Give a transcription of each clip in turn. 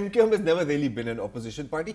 MKM has never really been an opposition party.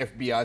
FBI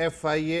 FIA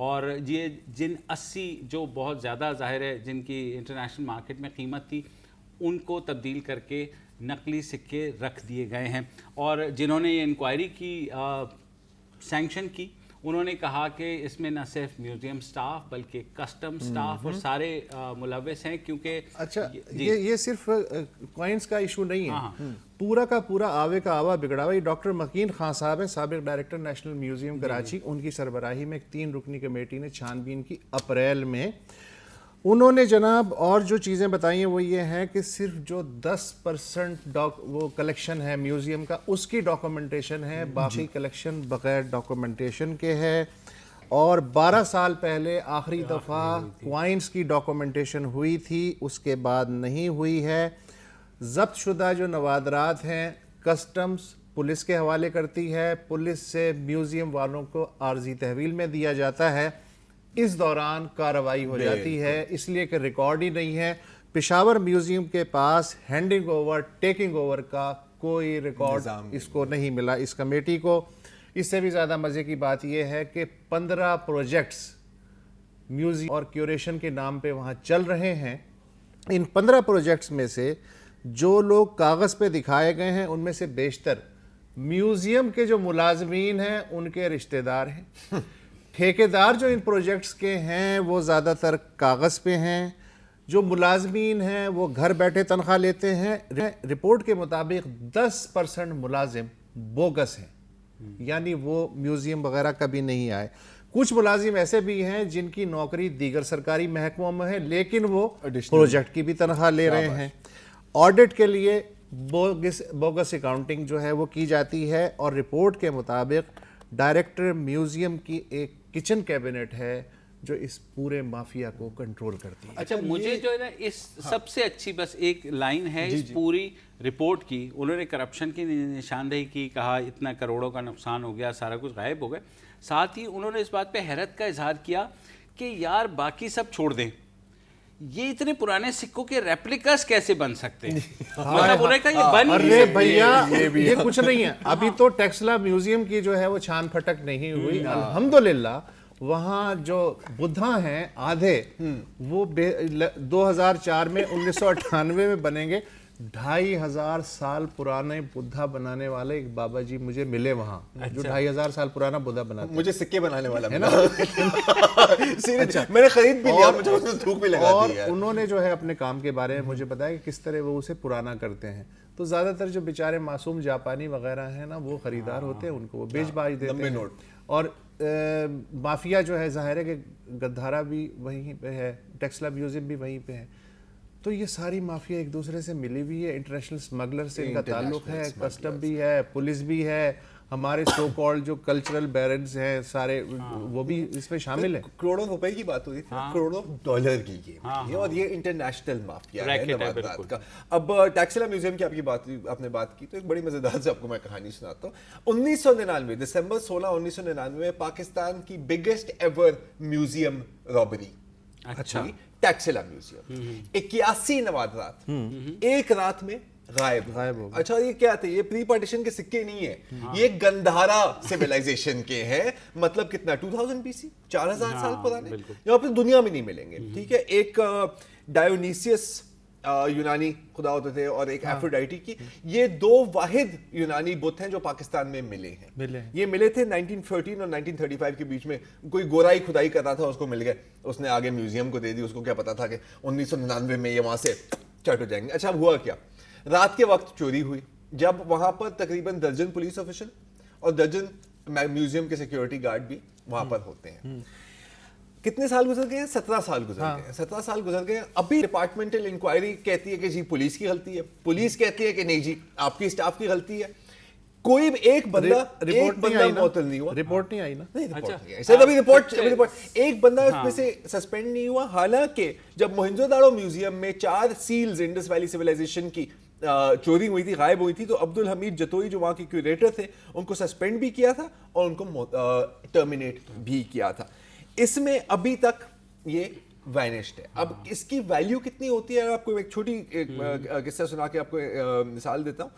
اور یہ جن 80 جو بہت زیادہ ظاہر ہے جن کی انٹرنیشنل مارکیٹ میں قیمت تھی ان کو تبدیل کر کے نقلی سکے رکھ دیے گئے ہیں. اور جنہوں نے یہ انکوائری کی سینکشن کی انہوں نے کہا کہ اس میں نہ صرف میوزیم سٹاف بلکہ کسٹم سٹاف اور سارے ملوث ہیں کیونکہ اچھا یہ صرف کوائنس کا ایشو نہیں ہے, پورا کا پورا آوے کا آوا بگڑا ہوا. یہ ڈاکٹر مکین خان صاحب ہیں, سابق ڈائریکٹر نیشنل میوزیم کراچی, ان کی سربراہی میں ایک 3 رکنی کمیٹی نے چھان بین کی اپریل میں. انہوں نے جناب اور جو چیزیں بتائی ہیں وہ یہ ہیں کہ صرف جو 10% وہ کلیکشن ہے میوزیم کا اس کی ڈاکومنٹیشن ہے, باقی کلیکشن بغیر ڈاکومنٹیشن کے ہے. اور 12 سال پہلے آخری دفعہ کوائنس کی ڈاکومنٹیشن ہوئی تھی, اس کے بعد نہیں ہوئی ہے. ضبط شدہ جو نوادرات ہیں کسٹمز پولیس کے حوالے کرتی ہے, پولیس سے میوزیم والوں کو عارضی تحویل میں دیا جاتا ہے, اس دوران کارروائی ہو جاتی ہے اس لیے کہ ریکارڈ ہی نہیں ہے. پشاور میوزیم کے پاس ہینڈنگ اوور ٹیکنگ اوور کا کوئی ریکارڈ اس کو نہیں ملا, اس کمیٹی کو. اس سے بھی زیادہ مزے کی بات یہ ہے کہ 15 پروجیکٹس میوزیم اور کیوریشن کے نام پہ وہاں چل رہے ہیں. ان 15 پروجیکٹس میں سے جو لوگ کاغذ پہ دکھائے گئے ہیں ان میں سے بیشتر میوزیم کے جو ملازمین ہیں ان کے رشتہ دار ہیں. ٹھیکیدار جو ان پروجیکٹس کے ہیں وہ زیادہ تر کاغذ پہ ہیں, جو ملازمین ہیں وہ گھر بیٹھے تنخواہ لیتے ہیں. رپورٹ کے مطابق 10% ملازم بوگس ہیں, یعنی وہ میوزیم وغیرہ کبھی نہیں آئے. کچھ ملازم ایسے بھی ہیں جن کی نوکری دیگر سرکاری محکموں میں ہے لیکن وہ پروجیکٹ کی بھی تنخواہ لے رہے ہیں. آڈٹ کے لیے بوگس اکاؤنٹنگ جو ہے وہ کی جاتی ہے, اور رپورٹ کے مطابق ڈائریکٹر میوزیم کی ایک کچن کیبنٹ ہے جو اس پورے مافیا کو کنٹرول کرتی ہے. اچھا مجھے جو ہے نا اس سب سے اچھی بس ایک لائن ہے اس پوری رپورٹ کی, انہوں نے کرپشن کی نشاندہی کی, کہا اتنا کروڑوں کا نقصان ہو گیا, سارا کچھ غائب ہو گیا. ساتھ ہی انہوں نے اس بات پہ حیرت کا اظہار کیا کہ یار باقی سب چھوڑ دیں, یہ اتنے پرانے سکوں کے ریپلیکاس کیسے بن سکتے ہیں؟ مطلب انہیں کہا یہ بن ارے بھیا یہ کچھ نہیں ہے. ابھی تو ٹیکسلا میوزیم کی جو ہے وہ چھان پھٹک نہیں ہوئی. الحمدللہ وہاں جو بدھا ہیں آدھے وہ 2004 میں 1998 میں بنیں گے. 2500 سال پرانے بدھا بنانے والے ایک بابا جی مجھے ملے وہاں, جو 2500 سال پرانا بدھا بناتے ہیں. مجھے سکے بنانے والا ہے نا, میں نے خرید بھی لیا, مجھے دھوپ بھی لگا دی ہے. اور انہوں نے جو ہے اپنے کام کے بارے میں مجھے بتایا کہ کس طرح وہ اسے پرانا کرتے ہیں. تو زیادہ تر جو بیچارے معصوم جاپانی وغیرہ ہیں نا وہ خریدار ہوتے ہیں, ان کو وہ بیچ باچ دیتے ہیں. اور مافیا جو ہے ظاہر ہے کہ گدھارا بھی وہیں پہ ہے, ٹیکسلا میوزیم بھی وہیں پہ ہے. تو یہ ساری مافیا ایک دوسرے سے ملی ہوئی ہے, انٹرنیشنل سمگلر سے ان کا تعلق ہے, کسٹم بھی ہے, پولیس بھی ہے, ہمارے سو کالڈ جو کلچرل بیرنز ہیں سارے وہ بھی اس میں شامل ہیں. کروڑوں روپے کی بات ہوئی تھی, کروڑوں ڈالر کی یہ, اور یہ انٹرنیشنل مافیا ہے نوادرات کا. اب ٹیکسلا میوزیم کی آپ نے بات کی تو ایک بڑی مزیدار سے آپ کو میں کہانی سناتا ہوں. 1999 دسمبر 16 1999 میں پاکستان کی بگیسٹ ایور میوزیم رابری, اچھا ٹیکسلا میوزیم, 81 نوادرات ایک رات میں غائب ہو. اچھا یہ کیا تھے؟ یہ پری پارٹیشن کے سکے نہیں ہیں, یہ گندھارا سیویلائزیشن کے ہیں. مطلب کتنا 2000 BC, 4000 سال پرانے, جو آپ دنیا میں نہیں ملیں گے. ٹھیک ہے, ایک ڈائونیسیس یونانی خدا ہوتے تھے اور ایک ایفروڈائٹی کی, یہ 2 واحد یونانی بت ہیں جو پاکستان میں ملے ہیں. یہ ملے تھے 1913 اور 1935 کے بیچ میں. کوئی گورائی کھدائی کر رہا تھا, اس کو مل گئے, اس نے آگے میوزیم کو دے دی. اس کو کیا پتا تھا کہ 1999 میں یہ وہاں سے چٹ ہو جائیں گے. اچھا اب ہوا کیا, رات کے وقت چوری ہوئی جب وہاں پر تقریباً درجن پولیس آفیسر اور درجن میوزیم کے سیکیورٹی گارڈ بھی وہاں پر ہوتے ہیں. کتنے سال گزر گئے ہیں؟ 17 سال گزر گئے ہیں. 17 سال گزر گئے ہیں. ابھی ڈپارٹمنٹل انکوائری کہتی ہے کہ جی پولیس کی غلطی ہے, پولیس کہتی ہے کہ نہیں جی آپ کی اسٹاف کی غلطی ہے. کوئی ایک بندہ معطل نہیں ہوا. رپورٹ نہیں آئی نا, ایک بندہ اس میں سے سسپینڈ نہیں ہوا. حالانکہ جب موہنجو داڑو میوزیم میں 4 سیلز انڈس ویلی سیویلائزیشن کی چوری ہوئی تھی, غائب ہوئی تھی, تو عبد الحمید جتوئی جو وہاں کے کیوریٹر تھے ان کو سسپینڈ بھی کیا تھا اور ان کو ٹرمینیٹ بھی کیا تھا. اس میں ابھی تک یہ وینشڈ ہے. اب اس کی ویلیو کتنی ہوتی ہے, آپ کو ایک چھوٹی قصہ سنا کے آپ کو مثال دیتا ہوں.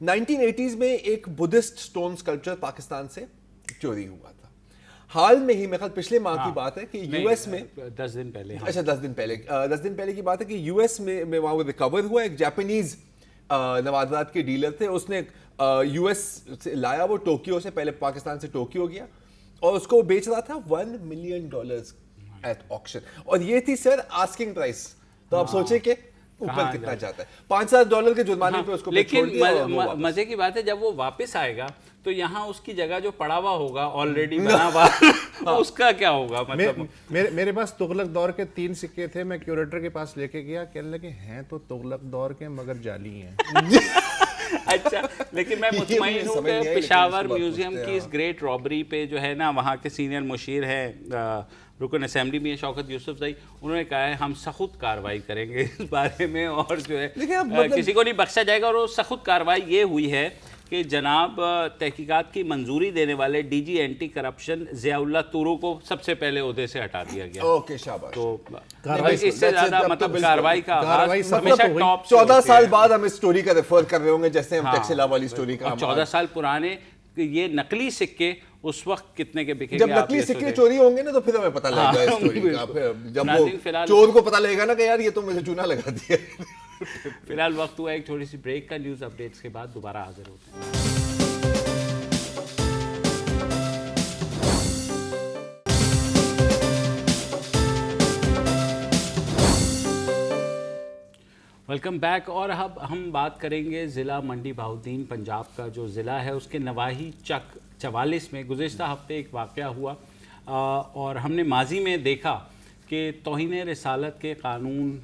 1980s میں ایک بدھسٹ سٹون سکلپچر پاکستان سے چوری ہوا تھا. حال میں ہی میرے خیال پچھلے ماہ کی بات ہے کہ یو ایس میں 10 دن پہلے، اچھا 10 دن پہلے کی بات ہے کہ یو ایس میں وہاں وہ ریکور ہوا ایک جاپانیز نوادرات کے ڈیلر تھے. اس نے یو ایس سے لایا وہ ٹوکیو سے, پہلے پاکستان سے ٹوکیو گیا اور اس کو بیچ رہا تھا $1 million ایٹ آکشن, اور یہ تھی سر آسکنگ پرائس. تو آپ سوچیں کہ اوپر کتنا جاتا ہے, $5,000 کے جرمانے پہ اس کو چھوڑ دیا. لیکن مزے کی بات ہے جب وہ واپس آئے گا تو یہاں اس کی جگہ جو پڑا ہوا ہوگا آلریڈی بنا ہوا اس کا کیا ہوگا؟ مطلب میرے پاس تغلق دور کے 3 سکے تھے, میں کیوریٹر کے پاس لے کے گیا, کہنے لگے ہیں تو تغلق دور کے مگر جعلی ہیں. اچھا, لیکن میں مطمئن ہوں کہ پشاور میوزیم کی اس گریٹ رابری پہ جو ہے نا, وہاں کے سینئر مشیر ہیں رکن اسمبلی میں شوکت یوسف زئی, انہوں نے کہا ہے ہم سخت کارروائی کریں گے اس بارے میں, اور جو ہے کسی کو نہیں بخشا جائے گا. اور وہ سخت کارروائی یہ ہوئی ہے کہ جناب تحقیقات کی منظوری دینے والے D G anti corruption Ziaullah Toru کو سب سے پہلے عہدے سے ہٹا دیا گیا. اوکے شاباش. تو اس سے زیادہ مطلب کارروائی کا آغاز ہمیشہ ٹاپ 14 سال بعد ہم اس سٹوری کا ریفر کر رہے ہوں گے, جیسے ہم ٹیکسلا والی سٹوری کا. 14 سال پرانے یہ نقلی سکے اس وقت کتنے کے بکے گے؟ جب نقلی سکے چوری ہوں گے نا تو پھر ہمیں پتہ لگے گا اس سٹوری کا. جب وہ چور کو پتہ لگے گا نا کہ یار یہ تو مجھے چونا لگا دیا. فی الحال وقت ہوا ایک چھوٹی سی بریک کا, نیوز اپڈیٹس کے بعد دوبارہ حاضر ہوتے ہیں. Welcome back. اور اب ہم بات کریں گے ضلع منڈی بہاؤالدین پنجاب کا جو ضلع ہے اس کے نواحی چک 44 میں گزشتہ ہفتے ایک واقعہ ہوا, اور ہم نے ماضی میں دیکھا کہ توہین رسالت کے قانون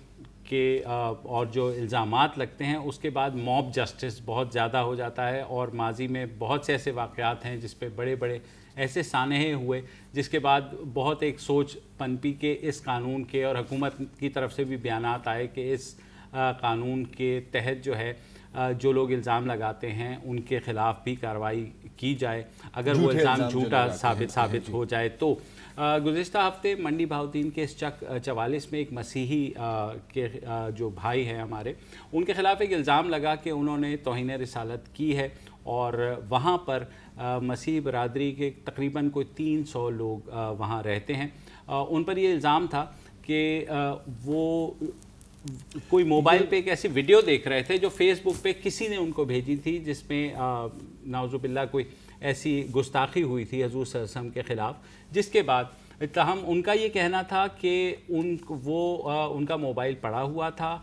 کے اور جو الزامات لگتے ہیں اس کے بعد موب جسٹس بہت زیادہ ہو جاتا ہے, اور ماضی میں بہت سے ایسے واقعات ہیں جس پہ بڑے بڑے ایسے سانحے ہوئے جس کے بعد بہت ایک سوچ پنپی کے اس قانون کے, اور حکومت کی طرف سے بھی بیانات آئے کہ اس قانون کے تحت جو ہے جو لوگ الزام لگاتے ہیں ان کے خلاف بھی کارروائی کی جائے اگر وہ الزام جھوٹا ثابت ہو جائے. تو گزشتہ ہفتے منڈی بہاؤالدین کے اس چک 44 میں ایک مسیحی کے جو بھائی ہیں ہمارے, ان کے خلاف ایک الزام لگا کہ انہوں نے توہین رسالت کی ہے, اور وہاں پر مسیحی برادری کے تقریباً کوئی 300 لوگ وہاں رہتے ہیں. ان پر یہ الزام تھا کہ وہ کوئی موبائل پہ ایک ایسی ویڈیو دیکھ رہے تھے جو فیس بک پہ کسی نے ان کو بھیجی تھی, جس میں نعوذ باللہ کوئی ایسی گستاخی ہوئی تھی حضور صلی اللہ علیہ وسلم کے خلاف, جس کے بعد تاہم ان کا یہ کہنا تھا کہ ان کا موبائل پڑا ہوا تھا,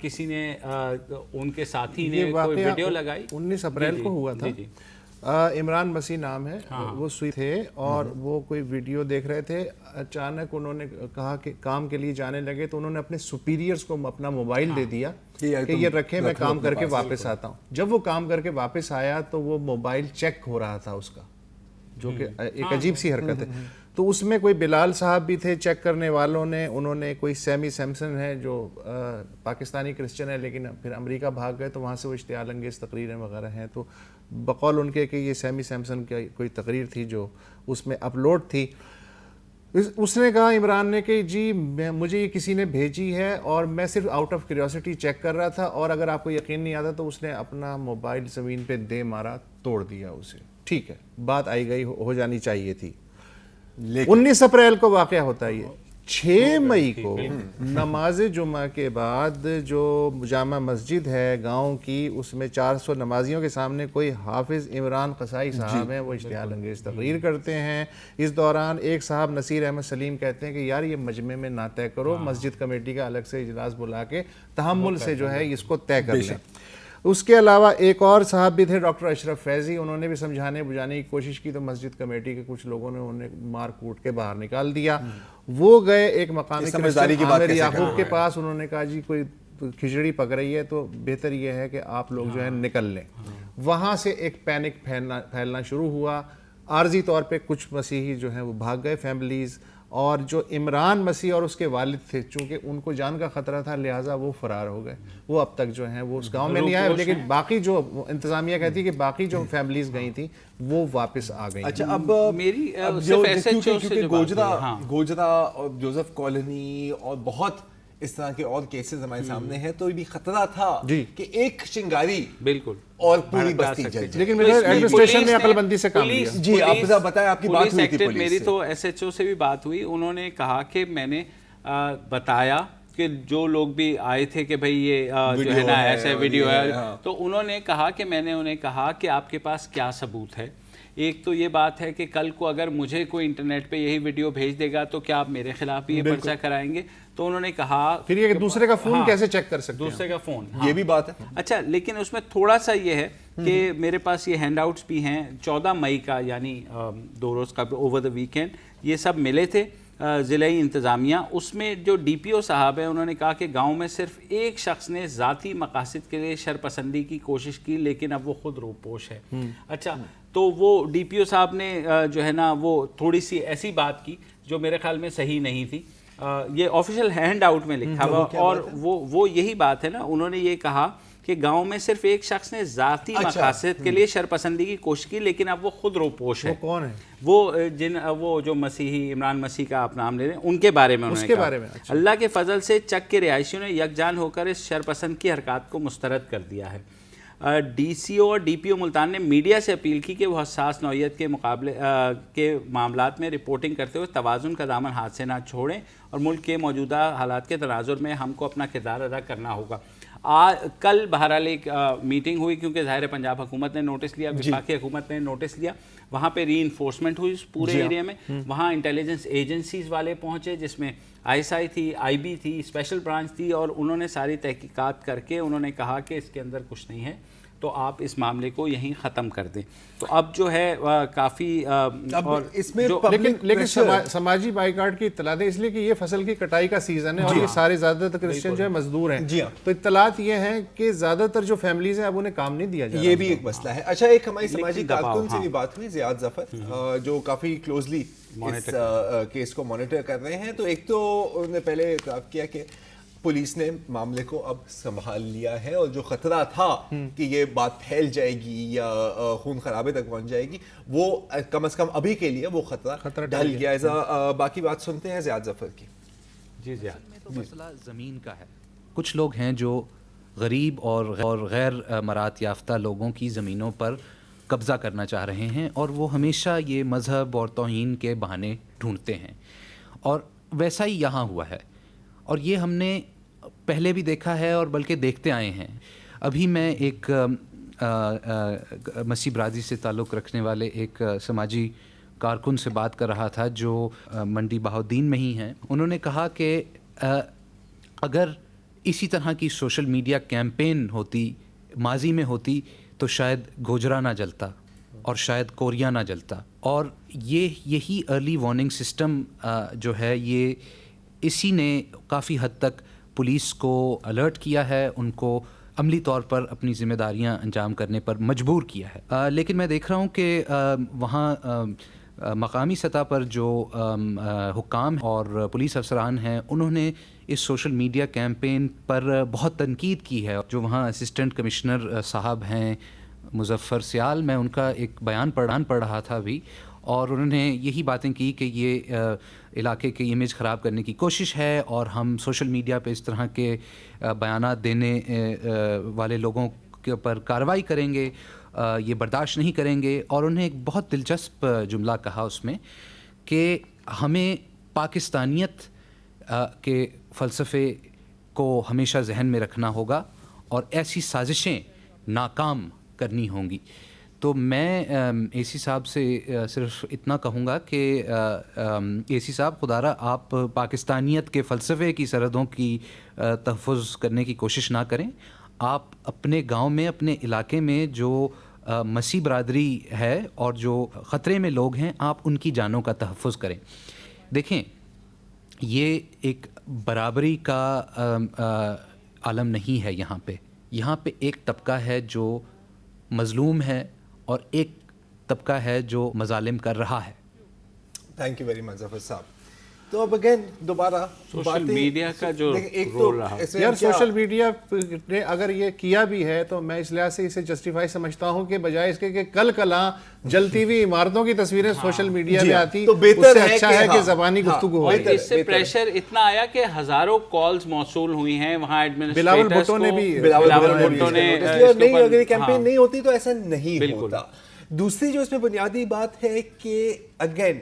کسی نے ان کے ساتھی نے کوئی ویڈیو لگائی. 19 اپریل کو ہوا تھا. عمران مسیح نام ہے, وہ سوئی تھے اور وہ کوئی ویڈیو دیکھ رہے تھے. اچانک انہوں نے کہا کہ کام کے لیے جانے لگے تو انہوں نے اپنے سپیریئرز کو اپنا موبائل دے دیا کہ یہ رکھیں, میں کام کر کے واپس آتا ہوں. جب وہ کام کر کے واپس آیا تو وہ موبائل چیک ہو رہا تھا اس کا, جو کہ ایک عجیب سی حرکت ہے. تو اس میں کوئی بلال صاحب بھی تھے چیک کرنے والوں نے, انہوں نے کوئی سیمی سیمسن ہے جو پاکستانی کرسچن ہے لیکن پھر امریکہ بھاگ گئے, تو وہاں سے وہ اشتعال انگیز تقریریں وغیرہ ہیں. تو بقول ان کے کہ یہ سیمی سیمسن کی کوئی تقریر تھی جو اس میں اپلوڈ تھی. اس نے کہا عمران نے کہ جی مجھے یہ کسی نے بھیجی ہے اور میں صرف آؤٹ آف کیوریوسٹی چیک کر رہا تھا, اور اگر آپ کو یقین نہیں آتا تو اس نے اپنا موبائل زمین پہ دے مارا, توڑ دیا اسے. ٹھیک ہے, بات آئی گئی, ہو جانی چاہیے تھی. 19 اپریل کو واقعہ ہوتا ہے یہ. 6 مئی کو نماز جمعہ کے بعد جو جامع مسجد ہے گاؤں کی, اس میں 400 نمازیوں کے سامنے کوئی حافظ عمران قصائی صاحب ہیں, وہ اشتعال انگیز تقریر کرتے ہیں. اس دوران ایک صاحب نصیر احمد سلیم کہتے ہیں کہ یار یہ مجمع میں نہ طے کرو, مسجد کمیٹی کا الگ سے اجلاس بلا کے تحمل سے جو ہے اس کو طے کر لیں. اس کے علاوہ ایک اور صاحب بھی تھے ڈاکٹر اشرف فیضی, انہوں نے بھی سمجھانے بجھانے کی کوشش کی تو مسجد کمیٹی کے کچھ لوگوں نے انہیں مار کوٹ کے باہر نکال دیا. وہ گئے ایک مقامی عامر یعقوب کے پاس, انہوں نے کہا جی کوئی کھچڑی پک رہی ہے تو بہتر یہ ہے کہ آپ لوگ جو ہے نکل لیں. وہاں سے ایک پینک پھیلنا شروع ہوا. عارضی طور پہ کچھ مسیحی جو ہیں وہ بھاگ گئے فیملیز, اور جو عمران مسیح اور اس کے والد تھے چونکہ ان کو جان کا خطرہ تھا لہٰذا وہ فرار ہو گئے. وہ اب تک جو ہیں وہ اس گاؤں میں نہیں آئے, لیکن باقی جو انتظامیہ کہتی ہے کہ باقی جو فیملیز گئی تھیں وہ واپس آ گئی. اچھا, اب میری کیونکہ گوجرا اور جوزف کالونی اور بہت اس طرح کے اور کیسز ہمارے سامنے ہیں تو بھی خطرہ تھا کہ ایک چنگاری بالکل اور پوری بستی جل جائے. لیکن ایڈمنسٹریشن نے عقل بندی سے کام لیا. جی آپ بتائیں, آپ کی بات ہوئی تھی پولیس میری تو ایس ایچ او سے بھی بات ہوئی, انہوں نے کہا کہ میں نے بتایا کہ جو لوگ بھی آئے تھے کہ بھئی یہ جو ہے نا ایسے ویڈیو ہے, تو انہوں نے کہا کہ میں نے انہیں کہا کہ آپ کے پاس کیا ثبوت ہے. ایک تو یہ بات ہے کہ کل کو اگر مجھے کوئی انٹرنیٹ پہ یہی ویڈیو بھیج دے گا تو کیا آپ میرے خلاف بھی یہ پرچہ کرائیں گے؟ تو انہوں نے کہا پھر یہ دوسرے کا فون کیسے چیک کر سکتے ہیں, دوسرے کا فون, یہ بھی بات ہے. اچھا لیکن اس میں تھوڑا سا یہ ہے کہ میرے پاس یہ ہینڈ آؤٹس بھی ہیں 14 مئی کا, یعنی 2 روز کا اوور دا ویکینڈ, یہ سب ملے تھے ضلعی انتظامیہ. اس میں جو ڈی پی او صاحب ہیں انہوں نے کہا کہ گاؤں میں صرف ایک شخص نے ذاتی مقاصد کے لیے شرپسندی کی کوشش کی لیکن اب وہ خود روپوش ہے. اچھا تو وہ ڈی پی او صاحب نے جو ہے نا وہ تھوڑی سی ایسی بات کی جو میرے خیال میں صحیح نہیں تھی. یہ آفیشیل ہینڈ آؤٹ میں لکھا ہوا, اور وہ یہی بات ہے نا, انہوں نے یہ کہا کہ گاؤں میں صرف ایک شخص نے ذاتی مقاصد کے لیے شرپسندی کی کوشش کی لیکن اب وہ خود روپوش ہے. وہ کون ہے؟ وہ جو مسیحی, عمران مسیح کا آپ نام لے رہے ہیں, ان کے بارے میں انہوں نے کہا اللہ کے فضل سے چک کے رہائشیوں نے یکجان ہو کر اس شرپسند کی حرکات کو مسترد کر دیا ہے. ڈی سی او اور ڈی پی او ملتان نے میڈیا سے اپیل کی کہ وہ حساس نوعیت کے مقابلے کے معاملات میں رپورٹنگ کرتے ہوئے توازن کا دامن ہاتھ سے نہ چھوڑیں اور ملک کے موجودہ حالات کے تناظر میں ہم کو اپنا کردار ادا کرنا ہوگا. کل بہرحال ایک میٹنگ ہوئی کیونکہ ظاہر پنجاب حکومت نے نوٹس لیا, وفاقی حکومت نے نوٹس لیا, وہاں پہ ری انفورسمنٹ ہوئی اس پورے ایریا میں. وہاں انٹیلیجنس ایجنسیز والے پہنچے جس میں آئی ایس آئی تھی, آئی بی تھی, اسپیشل برانچ تھی, اور انہوں نے ساری تحقیقات کر کے انہوں نے کہا کہ اس کے اندر کچھ نہیں ہے تو آپ اس معاملے کو یہیں ختم کر دیں. تو اب جو ہے کافی اس میں لیکن سماجی بائیکاٹ کی اطلاعات ہیں, اس لیے کہ یہ فصل کی کٹائی کا سیزن ہے اور یہ سارے زیادہ تر کرسچن جو ہے مزدور ہیں, تو اطلاعات یہ ہیں کہ زیادہ تر جو فیملیز ہیں اب انہیں کام نہیں دیا جا رہا. یہ بھی ایک مسئلہ ہے. اچھا ایک ہماری سماجی کارکن سے بھی بات ہوئی, زیاد ظفر, جو کافی کلوزلی اس کیس کو مانیٹر کر رہے ہیں. تو ایک تو انہوں نے پہلے اعتراف کیا کہ پولیس نے معاملے کو اب سنبھال لیا ہے اور جو خطرہ تھا کہ یہ بات پھیل جائے گی یا خون خرابے تک پہنچ جائے گی, وہ کم از کم ابھی کے لیے وہ خطرہ ڈل گیا. باقی بات سنتے ہیں زیاد ظفر کی. جی زیاد, میں تو مسئلہ زمین کا ہے. کچھ لوگ ہیں جو غریب اور غیر مراد یافتہ لوگوں کی زمینوں پر قبضہ کرنا چاہ رہے ہیں, اور وہ ہمیشہ یہ مذہب اور توہین کے بہانے ڈھونڈتے ہیں, اور ویسا ہی یہاں ہوا ہے. اور یہ ہم نے پہلے بھی دیکھا ہے اور بلکہ دیکھتے آئے ہیں. ابھی میں ایک مسیح برادری سے تعلق رکھنے والے ایک سماجی کارکن سے بات کر رہا تھا جو منڈی بہاؤالدین میں ہی ہیں. انہوں نے کہا کہ اگر اسی طرح کی سوشل میڈیا کیمپین ہوتی, ماضی میں ہوتی, تو شاید گوجرا نہ جلتا اور شاید کوریا نہ جلتا. اور یہی ارلی وارننگ سسٹم جو ہے, یہ اسی نے کافی حد تک پولیس کو الرٹ کیا ہے, ان کو عملی طور پر اپنی ذمہ داریاں انجام کرنے پر مجبور کیا ہے. لیکن میں دیکھ رہا ہوں کہ وہاں مقامی سطح پر جو حکام اور پولیس افسران ہیں, انہوں نے اس سوشل میڈیا کیمپین پر بہت تنقید کی ہے. جو وہاں اسسٹنٹ کمشنر صاحب ہیں مظفر سیال, میں ان کا ایک بیان پڑھ رہا تھا ابھی, اور انہوں نے یہی باتیں کی کہ یہ علاقے کی امیج خراب کرنے کی کوشش ہے اور ہم سوشل میڈیا پہ اس طرح کے بیانات دینے والے لوگوں کے پر کارروائی کریں گے, یہ برداشت نہیں کریں گے. اور انہیں ایک بہت دلچسپ جملہ کہا اس میں کہ ہمیں پاکستانیت کے فلسفے کو ہمیشہ ذہن میں رکھنا ہوگا اور ایسی سازشیں ناکام کرنی ہوں گی. تو میں اے سی صاحب سے صرف اتنا کہوں گا کہ اے سی صاحب, خدارہ آپ پاکستانیت کے فلسفے کی سرحدوں کی تحفظ کرنے کی کوشش نہ کریں. آپ اپنے گاؤں میں, اپنے علاقے میں جو مسیح برادری ہے اور جو خطرے میں لوگ ہیں, آپ ان کی جانوں کا تحفظ کریں. دیکھیں, یہ ایک برابری کا عالم نہیں ہے. یہاں پہ ایک طبقہ ہے جو مظلوم ہے اور ایک طبقہ ہے جو مظالم کر رہا ہے. تھینک یو ویری مچ ظفر صاحب. تو اب اگین دوبارہ سوشل میڈیا کا جو رول رہا یار سوشل میڈیا نے اگر یہ کیا بھی ہے تو میں اس لحاظ سے اسے جسٹیفائی سمجھتا ہوں کہ بجائے اس کے کہ کل کلاں جلتی ہوئی عمارتوں کی تصویریں سوشل میڈیا پہ آتی تو بہتر ہے اچھا ہے کہ زبانی گفتگو ہو. اس سے پریشر اتنا آیا کہ ہزاروں کالز موصول ہوئی ہیں وہاں بلاول بھٹو نے بھی نہیں, اگر یہ کیمپین نہیں ہوتی تو ایسا نہیں ہوتا. دوسری جو اس میں بنیادی بات ہے کہ اگین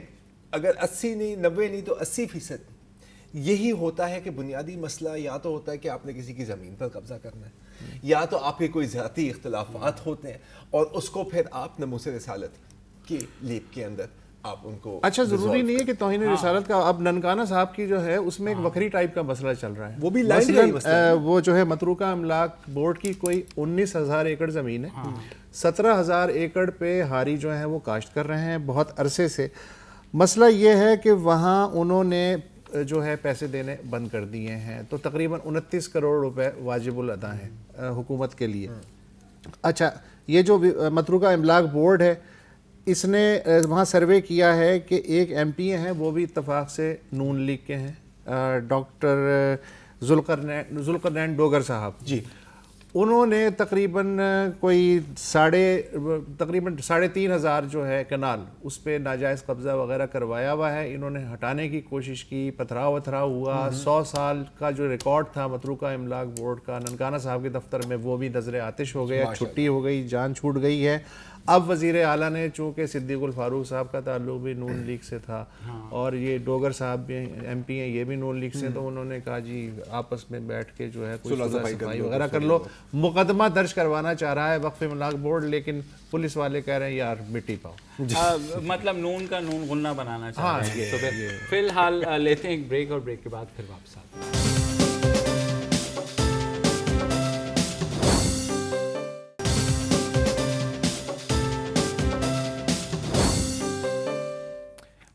اگر 80 نہیں 90 نہیں تو 80% یہی ہوتا ہے کہ بنیادی مسئلہ یا تو ہوتا ہے کہ آپ نے کسی کی زمین پر قبضہ کرنا ہے, یا تو آپ کے کوئی ذاتی اختلافات ہوتے ہیں اور اس کو پھر آپ ناموس رسالت کی لیپ کے اندر آپ ان کو. اچھا ضروری نہیں ہے کہ توہین رسالت کا. اب ننکانہ صاحب کی جو ہے اس میں ایک وکری ٹائپ کا مسئلہ چل رہا ہے, وہ بھی وہ جو ہے متروکہ املاک بورڈ کی کوئی 19,000 ایکڑ زمین ہے, 17,000 ایکڑ پہ ہاری جو ہیں وہ کاشت کر رہے ہیں بہت عرصے سے. مسئلہ یہ ہے کہ وہاں انہوں نے جو ہے پیسے دینے بند کر دیے ہیں, تو تقریباً 29 کروڑ روپے واجب الادا ہیں حکومت کے لیے. اچھا یہ جو متروکہ املاک بورڈ ہے اس نے وہاں سروے کیا ہے کہ ایک ایم پی ہیں وہ بھی اتفاق سے نون لیگ کے ہیں, ڈاکٹر ذوالقرنین ڈوگر صاحب. جی انہوں نے تقریباً کوئی 3,500 جو ہے کنال اس پہ ناجائز قبضہ وغیرہ کروایا ہوا ہے. انہوں نے ہٹانے کی کوشش کی, پتھراؤ وتھراؤ ہوا. 100 سال کا جو ریکارڈ تھا متروکہ املاک بورڈ کا ننکانہ صاحب کے دفتر میں وہ بھی نظر آتش ہو گیا, چھٹی ہو گئی, جان چھوٹ گئی ہے. اب وزیر اعلیٰ نے چونکہ صدیق الفاروق صاحب کا تعلق بھی نون لیگ سے تھا اور یہ ڈوگر صاحب بھی ایم پی ہیں یہ بھی نون لیگ سے, تو انہوں نے کہا جی آپس میں بیٹھ کے جو ہے کوئی صفائی وغیرہ کر لو. مقدمہ درج کروانا چاہ رہا ہے وقف املاک بورڈ, لیکن پولیس والے کہہ رہے ہیں یار مٹی پاؤ, مطلب نون کا نون غنہ بنانا چاہ رہے ہیں. تو فی الحال لیتے ہیں ایک بریک اور بریک کے بعد پھر واپس آتے ہیں.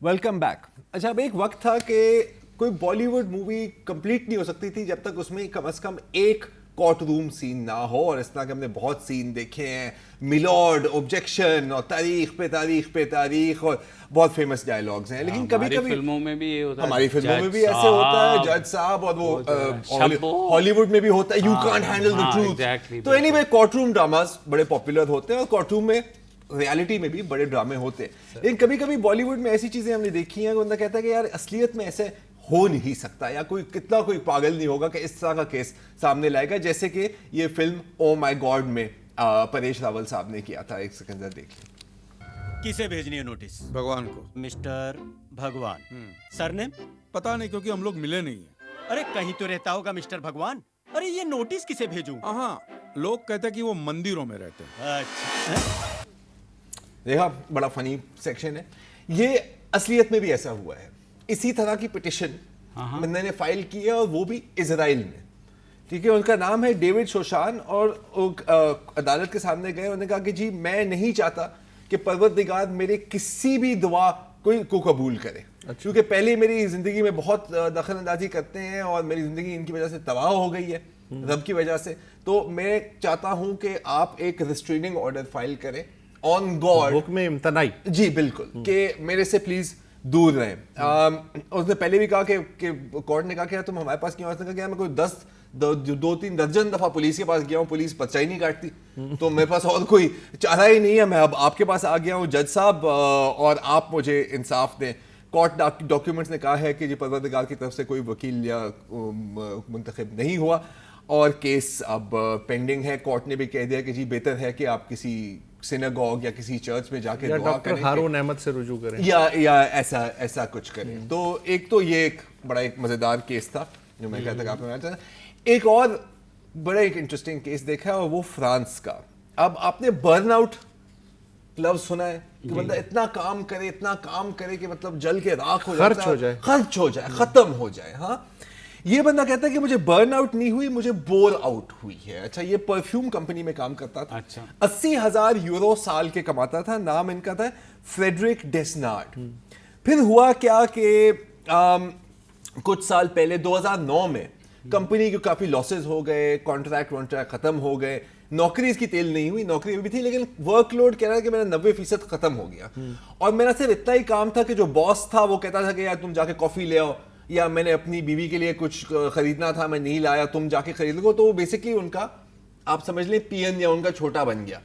Welcome back. اچھا اب ایک وقت تھا کہ کوئی بالی ووڈ مووی کمپلیٹ نہیں ہو سکتی تھی جب تک اس میں کم از کم ایک کورٹ روم سین نہ ہو, اور اس طرح کے ہم نے بہت سین دیکھے ہیں, میلارڈ, آبجیکشن, اور تاریخ پہ تاریخ پہ تاریخ, اور بہت فیمس ڈائلاگز ہیں. لیکن کبھی کبھی فلموں میں بھی یہ ہوتا ہے, ہماری فلموں میں بھی ایسے ہوتا ہے جج صاحب, اور وہ ہالی ووڈ میں بھی ہوتا ہے, you can't handle the truth. تو اینی وے کورٹ روم ڈراماز بڑے پاپولر ہوتے ہیں اور کورٹ روم میں ریالٹی میں بھی بڑے ڈرامے ہوتے ہیں. لیکن کبھی کبھی بالی ووڈ میں ایسی چیزیں ہم نے دیکھی ہیں کہ بندہ کہتا ہے کہ یار اصلیت میں ایسے ہو نہیں سکتا, یا کوئی کتنا کوئی پاگل نہیں ہوگا کہ اس طرح کا کیس سامنے لائے گا, جیسے کہ یہ فلم او مائی گاڈ میں پریش راول صاحب نے کیا تھا. ایک سیکنڈ دیکھ لیں. کسے بھیجنی ہے نوٹس؟ بھگوان کو. مسٹر بھگوان. سرنیم پتا نہیں کیونکہ ہم لوگ ملے نہیں ہیں. ارے کہیں تو رہتا ہوگا مسٹر بھگوان. ارے یہ نوٹس کسے بھیجوں؟ ہاں لوگ کہتے ہیں کہ وہ مندروں میں رہتے ہیں. اچھا دیکھا بڑا فنی سیکشن ہے. یہ اصلیت میں بھی ایسا ہوا ہے. اسی طرح کی پٹیشن بندے نے فائل کی ہے, اور وہ بھی اسرائیل میں. ٹھیک ہے, ان کا نام ہے ڈیوڈ شوشان, اور عدالت کے سامنے گئے. انہوں نے کہا کہ جی میں نہیں چاہتا کہ پروردگار میرے کسی بھی دعا کو قبول کرے, کیونکہ پہلے میری زندگی میں بہت دخل اندازی کرتے ہیں اور میری زندگی ان کی وجہ سے تباہ ہو گئی ہے رب کی وجہ سے. تو میں چاہتا ہوں کہ آپ ایک ریسٹریننگ آرڈر فائل کریں آن گاڈ, حکم امتناعی. جی بالکل, کہ میرے سے پلیز دور رہیں. اس نے پہلے بھی کہا کہ کورٹ نے کہا کہ تم ہمارے پاس کیوں؟ اس نے کہا کہ میں کوئی 2-3 درجن دفعہ پولیس کے پاس گیا ہوں, پولیس پرچہ ہی نہیں کاٹتی, تو میرے پاس اور کوئی چارہ ہی نہیں ہے, میں اب آپ کے پاس آ گیا ہوں جج صاحب, اور آپ مجھے انصاف دیں. کورٹ ڈاکیومنٹس نے کہا ہے کہ جی پروردگار کی طرف سے کوئی وکیل یا منتخب نہیں ہوا, اور کیس اب پینڈنگ ہے. کورٹ نے بھی کہہ دیا کہ جی بہتر ہے کہ آپ کسی سیناگوگ یا کسی چرچ میں جا کے دعا کریں, ہارون احمد سے رجوع کریں, یا ایسا کچھ کریں. تو ایک تو یہ ایک بڑا ایک مزیدار کیس تھا جو میں کہتا کہ آپ نے. ایک اور بڑا ایک انٹرسٹنگ کیس دیکھا, اور وہ فرانس کا. اب آپ نے برن آؤٹ لفظ سنا ہے کہ بندہ اتنا کام کرے کہ مطلب جل کے راکھ ہو جائے, خرچ ہو جائے, ختم ہو جائے. ہاں یہ بندہ کہتا ہے کہ مجھے برن آؤٹ نہیں ہوئی, مجھے بور آؤٹ ہوئی ہے. اچھا یہ پرفیوم کمپنی میں کام کرتا تھا, 80,000 یورو سال کے کماتا تھا. نام ان کا تھا فریڈرک ڈیسنارڈ. پھر ہوا کیا کہ کچھ سال پہلے 2009 میں کمپنی کے کافی لاسز ہو گئے, کانٹریکٹ ختم ہو گئے, نوکری اس کی تیل نہیں ہوئی, نوکری بھی تھی, لیکن ورک لوڈ کہہ رہا ہے کہ میرا 90% ختم ہو گیا, اور میرا صرف اتنا ہی کام تھا کہ جو باس تھا وہ کہتا تھا کہ یار تم جا کے کافی لے آؤ, یا میں نے اپنی بیوی کے لیے کچھ خریدنا تھا میں نہیں لایا, تم جا کے خرید لو. تو وہ بیسکلی ان کا آپ سمجھ لیں پی این یا ان کا چھوٹا بن گیا.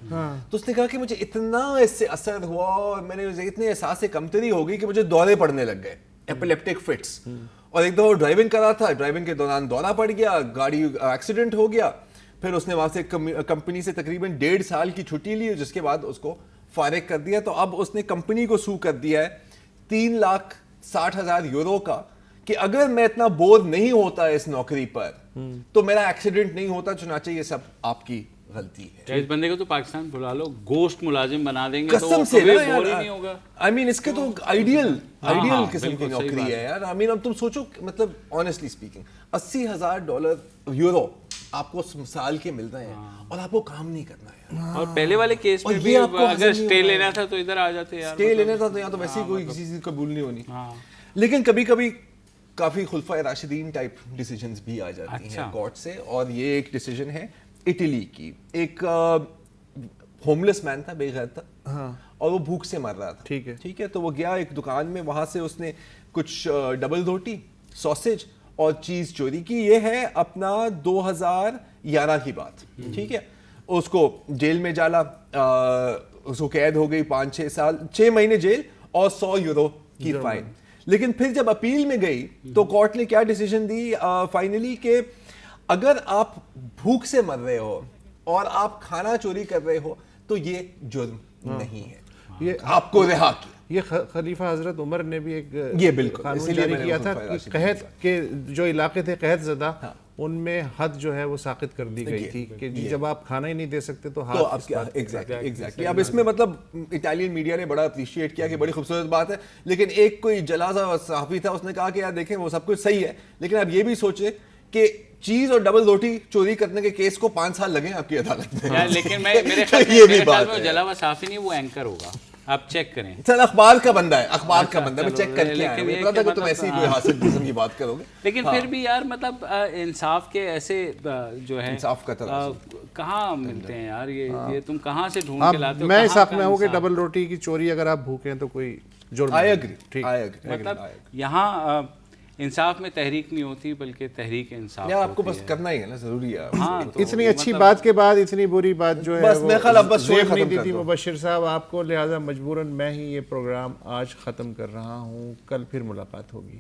تو اس نے کہا کہ مجھے اتنا اس سے اثر ہوا اور میں نے اتنے احساس کمتری ہو گئی کہ مجھے دورے پڑنے لگ گئے, ایپیلیپٹک فٹس. اور ایک دفعہ وہ ڈرائیونگ کر رہا تھا, ڈرائیونگ کے دوران دورہ پڑ گیا, گاڑی ایکسیڈنٹ ہو گیا. پھر اس نے وہاں سے کمپنی سے تقریباً 1.5 سال کی چھٹی لی, جس کے بعد اس کو فارغ کر دیا. تو اب اس نے کمپنی کو سو کر دیا ہے 3,60,000 یورو کا کہ اگر میں اتنا بور نہیں ہوتا اس نوکری پر تو میرا ایکسیڈنٹ نہیں ہوتا, چنانچہ یہ سب آپ کی غلطی ہے. اس بندے کو تو پاکستان بلا لو, گوشت ملازم بنا دیں گے تو قسم وہ سے کبھی بور ہی نہیں ہوگا. آئی مین اس کے تو آئیڈیل قسم کی نوکری ہے یار. آئی مین اب تم سوچو, مطلب آنیسٹلی اسپیکنگ $80,000 یورو آپ کو سال کے مل رہے ہیں اور آپ کو کام نہیں کرنا ہے. اور پہلے والے کیس میں بھی اگر اسٹے لینا تھا تو ادھر آ جاتے یار, اسٹے لینا تھا تو یہاں تو ویسے ہی کوئی کسی چیز قبول نہیں ہونی. لیکن کبھی کبھی کافی خلفۂ راشدین ٹائپ ڈیسیجنز بھی آ جاتی ہیں کورٹ سے, اور یہ ایک ڈیسیجن ہے اٹلی کی. ایک ہوم لیس مین تھا, بے گھر تھا, اور وہ بھوک سے مر رہا تھا. ٹھیک ہے, تو وہ گیا ایک دکان میں, وہاں سے اس نے کچھ ڈبل روٹی, سوسیج اور چیز چوری کی. یہ ہے اپنا 2011 کی بات. ٹھیک ہے, اس کو جیل میں ڈالا, اس کو قید ہو گئی 5-6 سال, 6 مہینے جیل اور 100 یورو کی فائن. لیکن پھر جب اپیل میں گئی تو کورٹ نے کیا ڈیسیجن دی فائنلی, کہ اگر آپ بھوک سے مر رہے ہو اور آپ کھانا چوری کر رہے ہو تو یہ جرم نہیں ہے, یہ آپ کو رہا کیا. یہ خلیفہ حضرت عمر نے بھی ایک یہ بالکل قانون جاری کیا تھا کہ قحط کے جو علاقے تھے قحط زدہ, ان میں حد جو ہے وہ ساقط کر دی گئی تھی کہ جب آپ کھانا ہی نہیں دے سکتے تو ہاتھ. ایگزیکٹلی. اب اس میں مطلب اٹالین میڈیا نے بڑا اپریشیٹ کیا کہ بڑی خوبصورت بات ہے, لیکن ایک کوئی جلازہ صحافی تھا, اس نے کہا کہ یار دیکھیں وہ سب کچھ صحیح ہے, لیکن اب یہ بھی سوچیں کہ چیز اور ڈبل روٹی چوری کرنے کے کیس کو 5 سال لگے آپ کی عدالت میں. لیکن میرے خیال میں جلا ہوا صحافی نہیں, وہ اینکر ہوگا, آپ چیک کریں. چل اخبار کا بندہ ہے, اخبار کا بندہ, میں چیک کر کے آیا, مجھے پتا تھا کہ تم ایسی کوئی حاصل قسم کی بات کرو گے. لیکن پھر بھی یار مطلب انصاف کے ایسے جو ہے انصاف کا کہاں ملتے ہیں یار, یہ تم کہاں سے ڈھونڈ کے لاتے ہو. میں اس حق میں ہوں کہ ڈبل روٹی کی چوری اگر آپ بھوکے ہیں تو کوئی جرم نہیں. مطلب یہاں انصاف میں تحریک نہیں ہوتی بلکہ تحریک انصاف. آپ کو بس کرنا ہی ہے نا, ضروری ہے. اتنی اچھی بات کے بعد اتنی بری بات جو ہے بس میں خیال اب بس زیب نہیں دی تھی مبشر صاحب آپ کو, لہٰذا مجبوراً میں ہی یہ پروگرام آج ختم کر رہا ہوں. کل پھر ملاقات ہوگی.